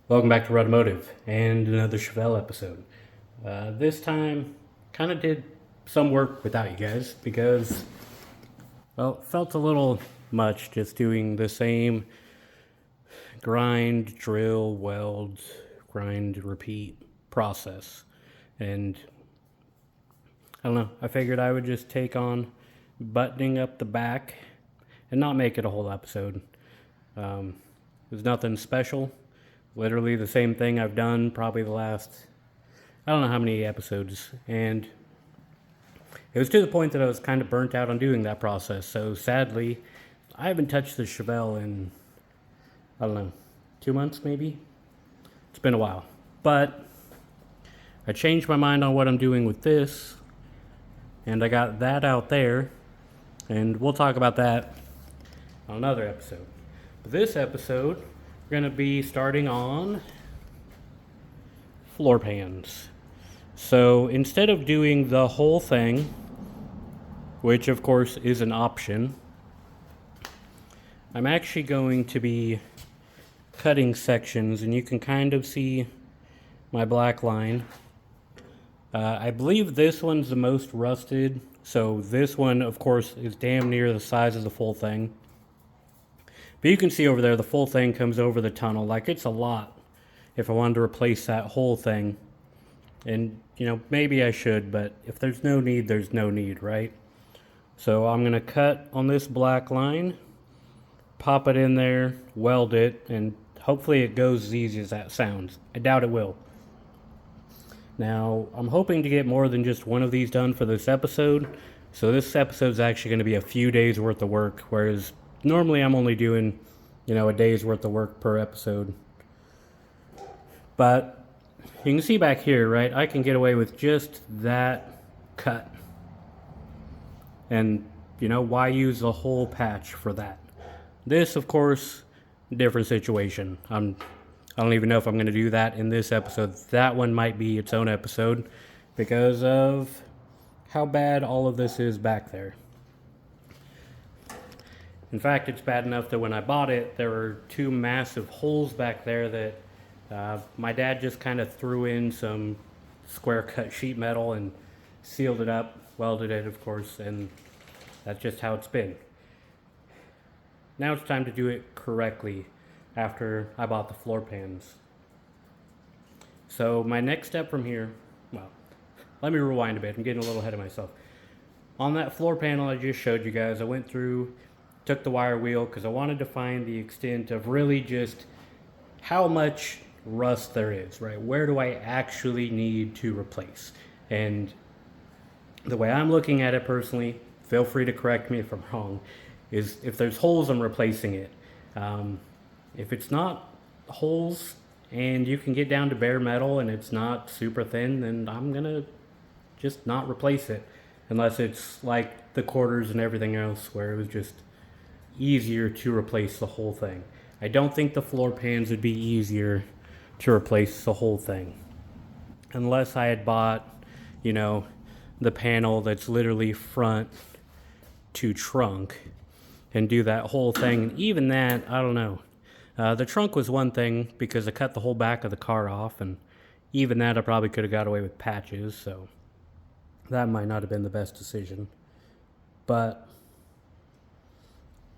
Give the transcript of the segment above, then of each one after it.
Welcome back to Automotive and another Chevelle episode. This time, kind of did some work without you guys because, well, it felt a little much just doing the same grind, drill, weld, grind, repeat process. And I don't know, I figured I would just take on buttoning up the back and not make it a whole episode. There's nothing special. Literally the same thing I've done probably the last, I don't know how many episodes. And it was to the point that I was kind of burnt out on doing that process. So sadly, I haven't touched the Chevelle in, I don't know, 2 months maybe? It's been a while. But I changed my mind on what I'm doing with this. And I got that out there. And we'll talk about that on another episode. But this episode, we're going to be starting on floor pans. So instead of doing the whole thing, which of course is an option, I'm actually going to be cutting sections, and you can kind of see my black line. I believe this one's the most rusted, so this one of course is damn near the size of the full thing. But you can see over there, the full thing comes over the tunnel. Like, it's a lot if I wanted to replace that whole thing. And, you know, maybe I should, but if there's no need, there's no need, right? So I'm going to cut on this black line, pop it in there, weld it, and hopefully it goes as easy as that sounds. I doubt it will. Now, I'm hoping to get more than just one of these done for this episode. So this episode's actually going to be a few days worth of work, whereas normally I'm only doing, a day's worth of work per episode. But you can see back here, right? I can get away with just that cut. And, why use the whole patch for that? This, of course, different situation. I don't even know if I'm going to do that in this episode. That one might be its own episode because of how bad all of this is back there. In fact, it's bad enough that when I bought it, there were two massive holes back there that my dad just kind of threw in some square cut sheet metal and sealed it up, welded it, of course, and that's just how it's been. Now it's time to do it correctly after I bought the floor pans. So my next step from here, well, let me rewind a bit. I'm getting a little ahead of myself. On that floor panel I just showed you guys, I went through, took the wire wheel because I wanted to find the extent of really just how much rust there is, right? Where do I actually need to replace? And the way I'm looking at it personally, feel free to correct me if I'm wrong, is if there's holes, I'm replacing it. If it's not holes and you can get down to bare metal and it's not super thin, then I'm gonna just not replace it, unless it's like the quarters and everything else where it was just easier to replace the whole thing. I don't think the floor pans would be easier to replace the whole thing unless I had bought, the panel that's literally front to trunk and do that whole thing. And even that, I don't know. The trunk was one thing because I cut the whole back of the car off, and even that I probably could have got away with patches, so that might not have been the best decision. But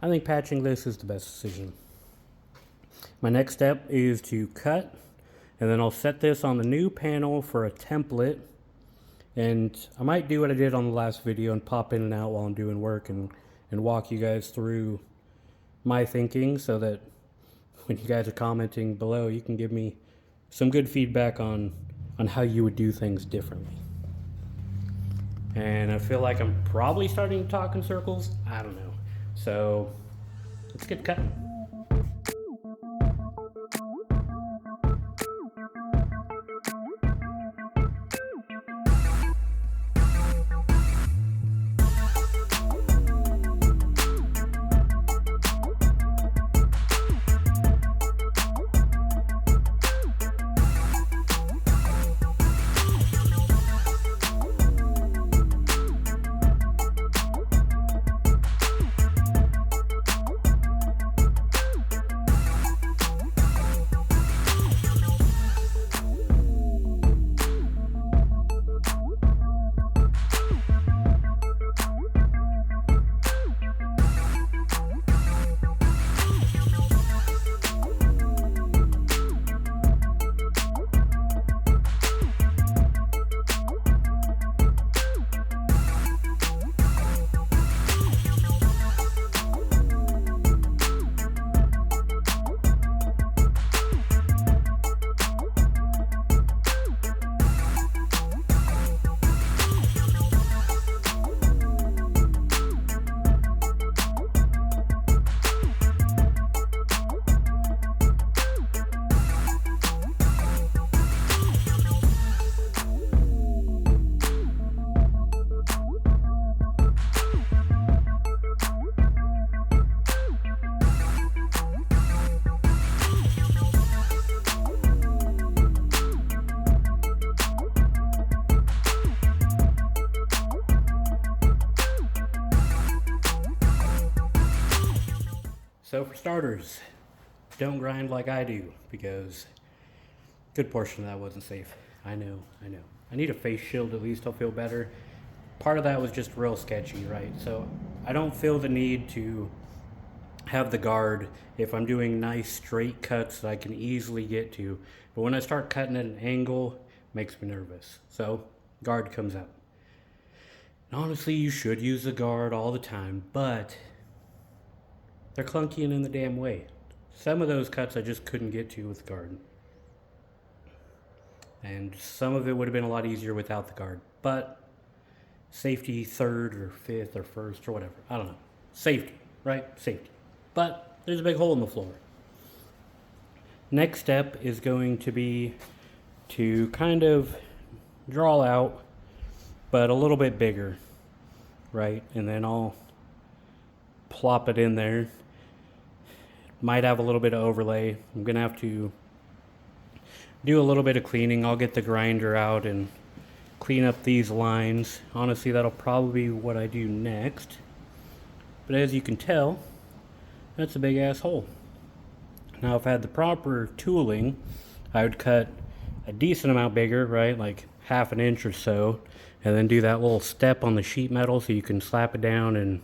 I think patching this is the best decision. My next step is to cut, and then I'll set this on the new panel for a template. And I might do what I did on the last video and pop in and out while I'm doing work and walk you guys through my thinking so that when you guys are commenting below, you can give me some good feedback on how you would do things differently. And I feel like I'm probably starting to talk in circles. I don't know. So let's get cutting. So for starters, don't grind like I do, because a good portion of that wasn't safe. I know. I need a face shield, at least I'll feel better. Part of that was just real sketchy, right? So I don't feel the need to have the guard if I'm doing nice straight cuts that I can easily get to. But when I start cutting at an angle, it makes me nervous. So guard comes out. And honestly, you should use the guard all the time, but they're clunky and in the damn way. Some of those cuts I just couldn't get to with the guard. And some of it would have been a lot easier without the guard. But safety third or fifth or first or whatever. I don't know. Safety, right? Safety. But there's a big hole in the floor. Next step is going to be to kind of draw out, but a little bit bigger, right? And then I'll plop it in there. Might have a little bit of overlay. I'm gonna have to do a little bit of cleaning. I'll get the grinder out and clean up these lines. Honestly, that'll probably be what I do next. But as you can tell, that's a big ass hole. Now, if I had the proper tooling, I would cut a decent amount bigger, right? Like half an inch or so, and then do that little step on the sheet metal so you can slap it down and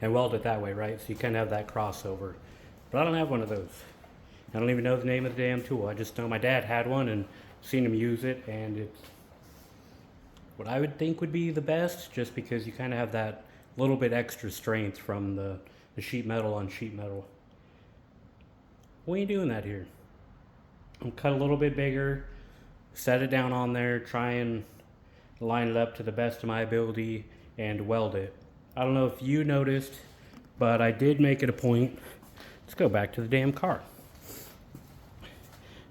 weld it that way, right? So you kind of have that crossover. But I don't have one of those. I don't even know the name of the damn tool. I just know my dad had one and seen him use it, and it's what I would think would be the best, just because you kind of have that little bit extra strength from the sheet metal on sheet metal. What are you doing that here? I'll cut a little bit bigger, set it down on there, try and line it up to the best of my ability, and weld it. I don't know if you noticed, but I did make it a point. Let's go back to the damn car.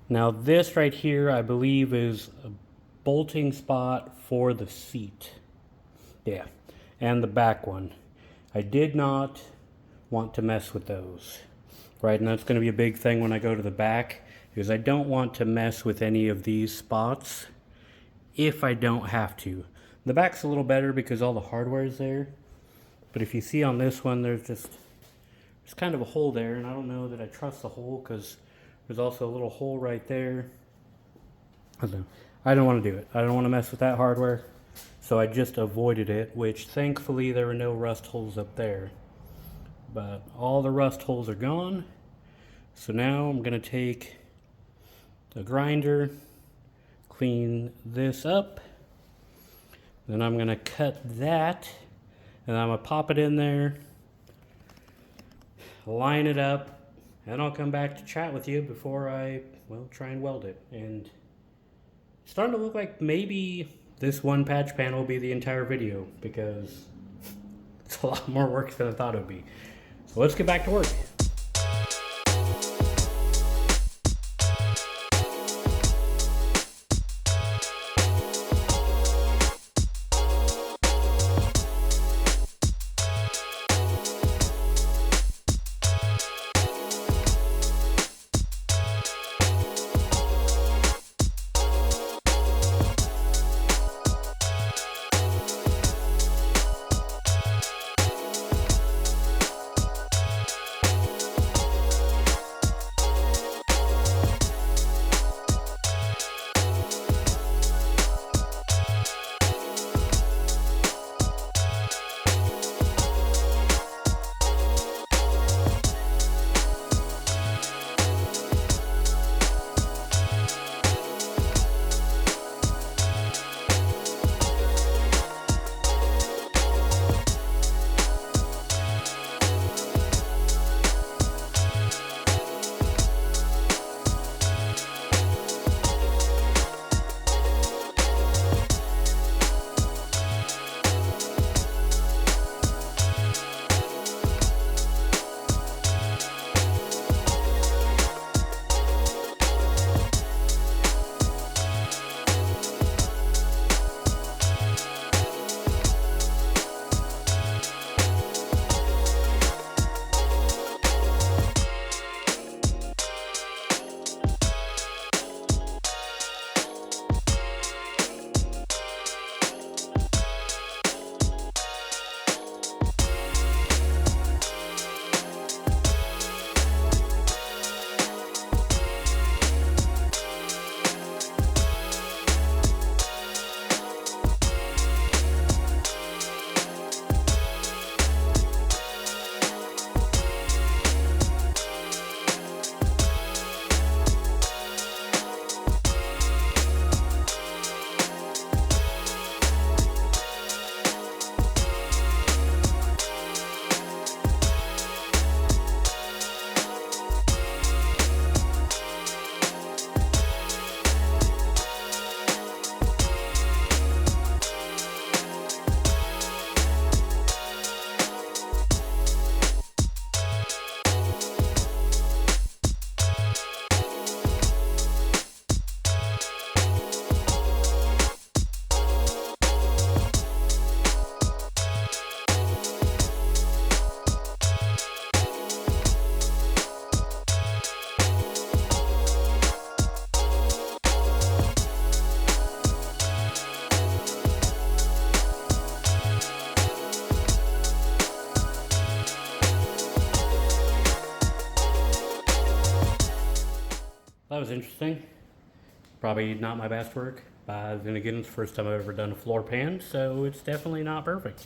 Now this right here, I believe, is a bolting spot for the seat. Yeah, and the back one. I did not want to mess with those, right? And that's going to be a big thing when I go to the back, because I don't want to mess with any of these spots if I don't have to. The back's a little better because all the hardware is there, but if you see on this one, there's kind of a hole there, and I don't know that I trust the hole, because there's also a little hole right there. I don't want to do it. I don't want to mess with that hardware, so I just avoided it, which thankfully there were no rust holes up there. But all the rust holes are gone. So now I'm going to take a grinder, clean this up, then I'm going to cut that, and I'm going to pop it in there, line it up, and I'll come back to chat with you before I, try and weld it. And it's starting to look like maybe this one patch panel will be the entire video, because it's a lot more work than I thought it would be. So let's get back to work. That was interesting. Probably not my best work. Then again, it's the first time I've ever done a floor pan, so it's definitely not perfect.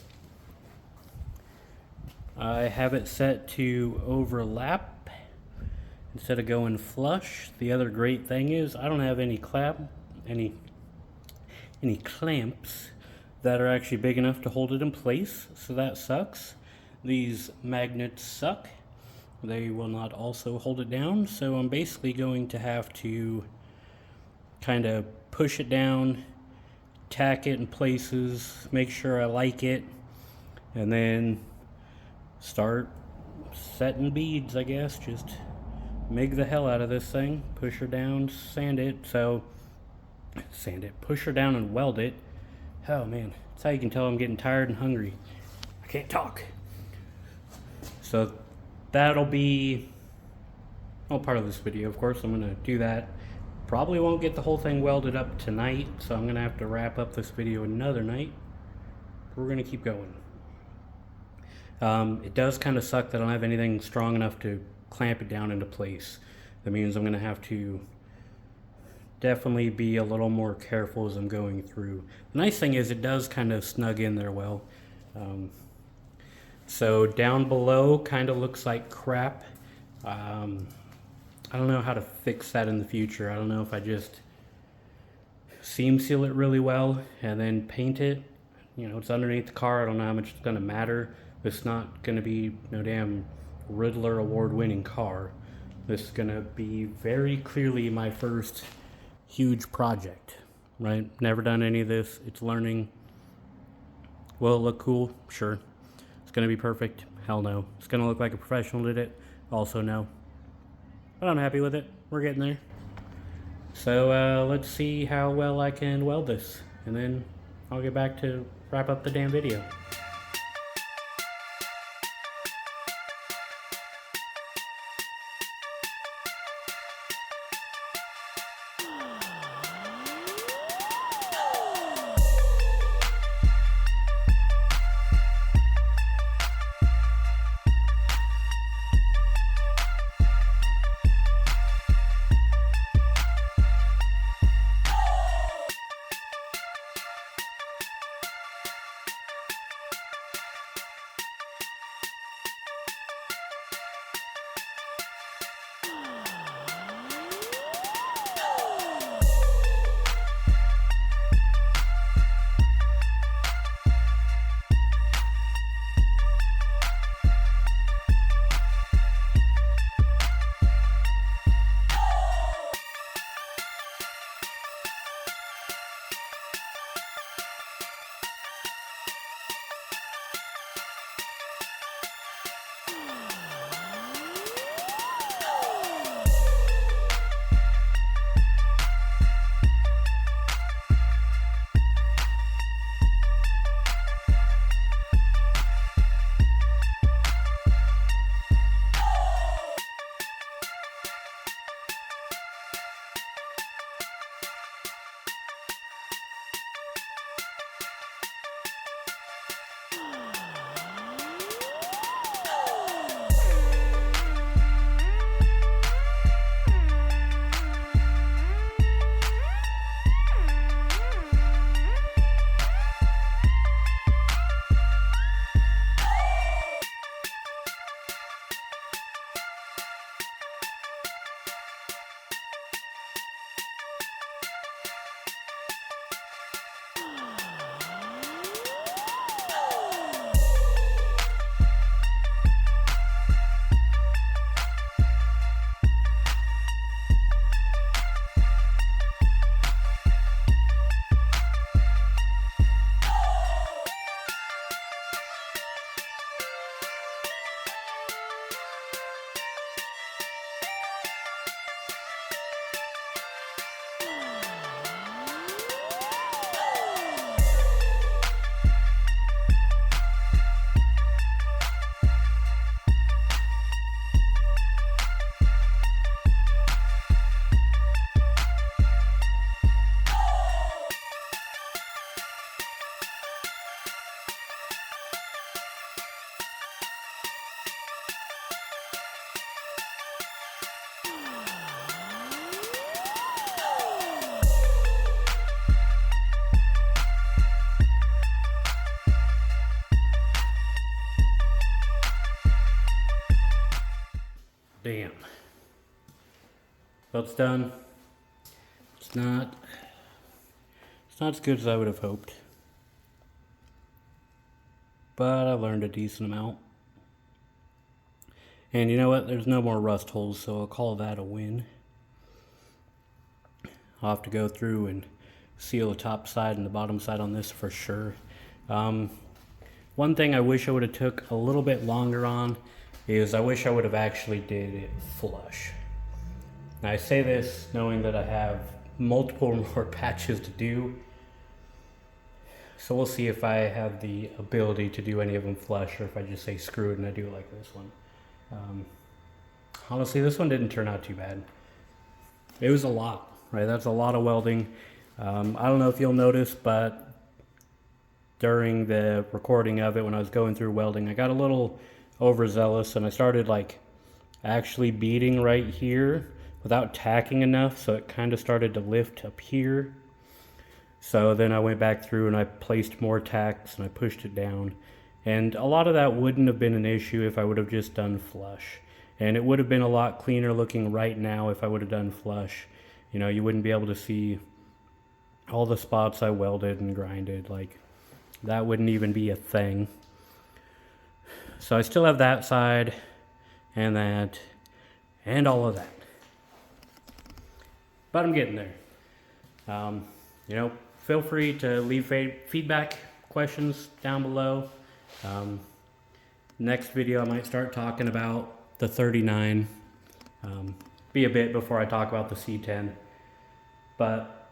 I have it set to overlap instead of going flush. The other great thing is I don't have any clamps that are actually big enough to hold it in place, so that sucks. These magnets suck. They will not also hold it down, so I'm basically going to have to kind of push it down, tack it in places, make sure I like it, and then start setting beads, I guess. Just make the hell out of this thing, push her down, sand it, push her down and weld it. Oh man, that's how you can tell I'm getting tired and hungry. I can't talk. So that'll be part of this video, of course. I'm gonna do that. Probably won't get the whole thing welded up tonight, so I'm gonna have to wrap up this video another night. We're gonna keep going. It does kind of suck that I don't have anything strong enough to clamp it down into place. That means I'm gonna have to definitely be a little more careful as I'm going through. The nice thing is it does kind of snug in there well. So down below kind of looks like crap. I don't know how to fix that in the future. I don't know if I just seam seal it really well and then paint it. You know, it's underneath the car. I don't know how much it's gonna matter. It's not gonna be no damn Riddler award-winning car. This is gonna be very clearly my first huge project, right? Never done any of this. It's learning. Will it look cool? Sure. It's gonna be perfect? Hell no. It's gonna look like a professional did it? Also no. But I'm happy with it. We're getting there. So let's see how well I can weld this, and then I'll get back to wrap up the damn video. Bam. Well, it's done. It's not as good as I would have hoped, but I learned a decent amount. And you know what? There's no more rust holes, so I'll call that a win. I'll have to go through and seal the top side and the bottom side on this for sure. One thing I wish I would have took a little bit longer on is I wish I would have actually did it flush. Now I say this knowing that I have multiple more patches to do, so we'll see if I have the ability to do any of them flush or if I just say screw it and I do it like this one. Honestly, this one didn't turn out too bad. It was a lot, right? That's a lot of welding. I don't know if you'll notice, but during the recording of it, when I was going through welding, I got a little overzealous and I started like actually beating right here without tacking enough, so it kind of started to lift up here. So then I went back through and I placed more tacks and I pushed it down. And a lot of that wouldn't have been an issue if I would have just done flush. And it would have been a lot cleaner looking right now if I would have done flush. You know, you wouldn't be able to see all the spots I welded and grinded. Like, that wouldn't even be a thing. So I still have that side and that and all of that. But I'm getting there. You know, feel free to leave feedback, questions down below. Next video I might start talking about the 39. Be a bit before I talk about the C10. But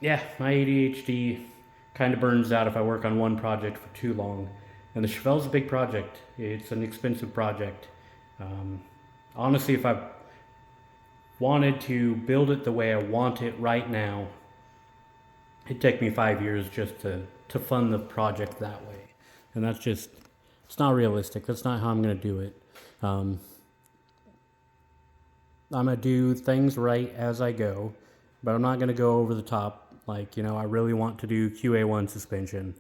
yeah, my ADHD kind of burns out if I work on one project for too long. And the Chevelle's a big project. It's an expensive project. Honestly, if I wanted to build it the way I want it right now, it'd take me 5 years just to fund the project that way. And that's just, it's not realistic. That's not how I'm going to do it. I'm going to do things right as I go, but I'm not going to go over the top. Like, you know, I really want to do QA1 suspension.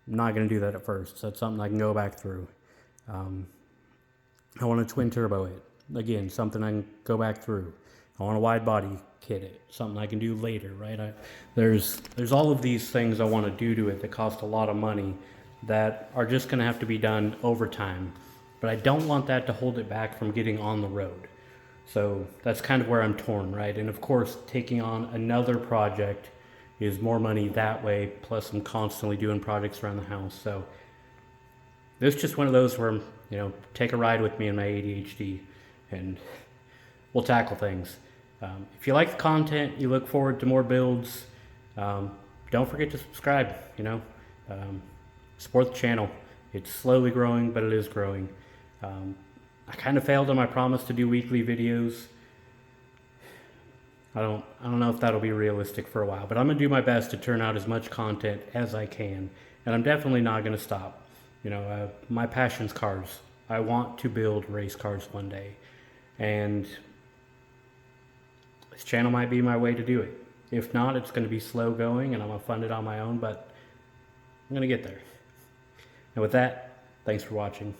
I'm not going to do that at first. So that's something I can go back through. I want to twin turbo it. Again, something I can go back through. I want a wide body kit it. Something I can do later, right? There's all of these things I want to do to it that cost a lot of money that are just going to have to be done over time. But I don't want that to hold it back from getting on the road. So that's kind of where I'm torn, right? And of course, taking on another project is more money that way, plus I'm constantly doing projects around the house. So this is just one of those where, you know, take a ride with me and my ADHD and we'll tackle things. If you like the content, you look forward to more builds, don't forget to subscribe, you know, support the channel. It's slowly growing, but it is growing. I kind of failed on my promise to do weekly videos. I don't know if that'll be realistic for a while, but I'm gonna do my best to turn out as much content as I can, and I'm definitely not gonna stop. You know, my passion's cars. I want to build race cars one day, and this channel might be my way to do it. If not, it's gonna be slow going, and I'm gonna fund it on my own, but I'm gonna get there. And with that, thanks for watching.